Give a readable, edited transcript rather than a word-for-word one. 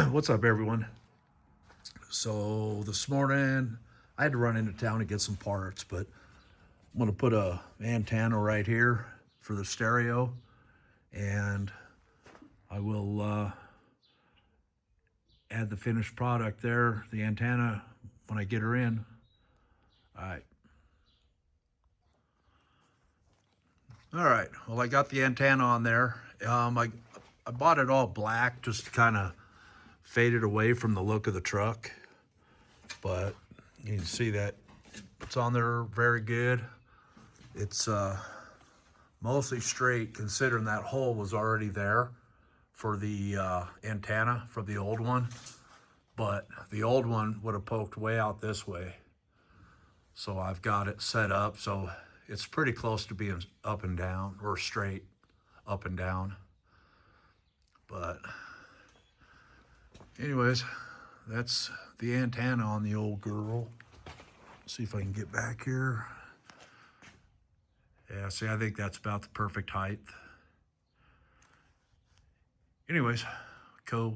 What's up, everyone? So this morning I had to run into town to get some parts, but I'm gonna put a antenna right here for the stereo, and I will add the finished product there, the antenna, when I get her in. All right. Well, I got the antenna on there. I bought it all black just to kind of fade it away from the look of the truck, but you can see that it's on there very good. It's mostly straight, considering that hole was already there for the antenna for the old one, but the old one would have poked way out this way. So I've got it set up so it's pretty close to being up and down, or straight up and down. But anyways, that's the antenna on the old girl. See if I can get back here. Yeah, see, I think that's about the perfect height. Anyways, go